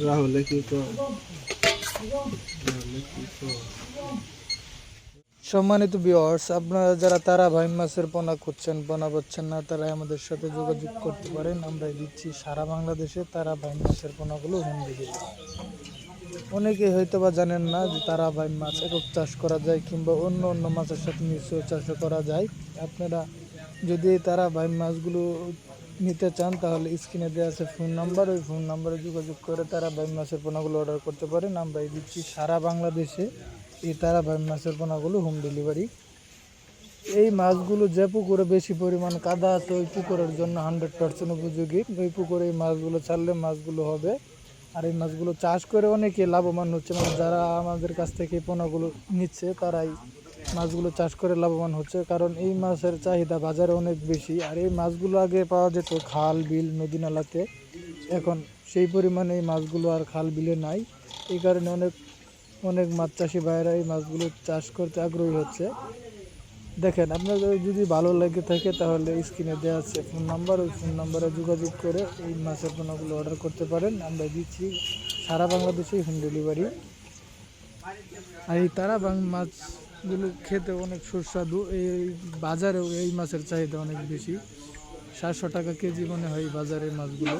রাহুল কি তো সম্মানিত ভিউয়ার্স, আপনারা যারা তারা ভাই মাছের পোনা খুঁজছেন, পোনা পাচ্ছেন না, তারা আমাদের সাথে যোগাযোগ করতে পারেন। আমরা দিচ্ছি সারা বাংলাদেশে তারা ভাই মাছের পোনাগুলো হোম ডেলিভারি। অনেকে হয়তো বা জানেন না যে তারা ভাই মাছ একক চাষ করা যায় কিংবা অন্য অন্য মাছের সাথে মিশ্র চাষও করা যায়। আপনারা যদি তারা ভাই মাছগুলো নিতে চান তাহলে স্ক্রিনে দেওয়া আছে ফোন নাম্বার, ওই ফোন নাম্বারে যোগাযোগ করে তারা ভাই মাছের পোনাগুলো অর্ডার করতে পারেন। আমরা দিচ্ছি সারা বাংলাদেশে এই তারা ভাই মাছের পোনাগুলো হোম ডেলিভারি। এই মাছগুলো যে পুকুরে বেশি পরিমাণ কাদা আছে ওই পুকুরের জন্য 100% উপযোগী। ওই পুকুরে এই মাছগুলো ছাড়লে মাছগুলো হবে। আর এই মাছগুলো চাষ করে অনেকে লাভবান হচ্ছে, মানে যারা আমাদের কাছ থেকে এই পোনাগুলো নিচ্ছে তারাই মাছগুলো চাষ করে লাভবান হচ্ছে, কারণ এই মাছের চাহিদা বাজারে অনেক বেশি। আর এই মাছগুলো আগে পাওয়া যেত খাল বিল নদী নালাতে, এখন সেই পরিমাণে এই মাছগুলো আর খাল বিলে নাই। এই কারণে অনেক অনেক মাছ চাষি ভাইয়েরা এই মাছগুলো চাষ করতে আগ্রহী হচ্ছে। দেখেন, আপনাদের যদি ভালো লেগে থাকে তাহলে স্ক্রিনে দেওয়া আছে ফোন নাম্বার, ওই ফোন নাম্বারে যোগাযোগ করে এই মাছের পোনাগুলো অর্ডার করতে পারেন। আমরা দিচ্ছি সারা বাংলাদেশে হোম ডেলিভারি। আর এই তারা মাছগুলো খেতে অনেক সুস্বাদু। এই বাজারেও এই মাছের চাহিদা অনেক বেশি, 700 টাকা কেজি মনে হয় বাজারে মাছগুলো।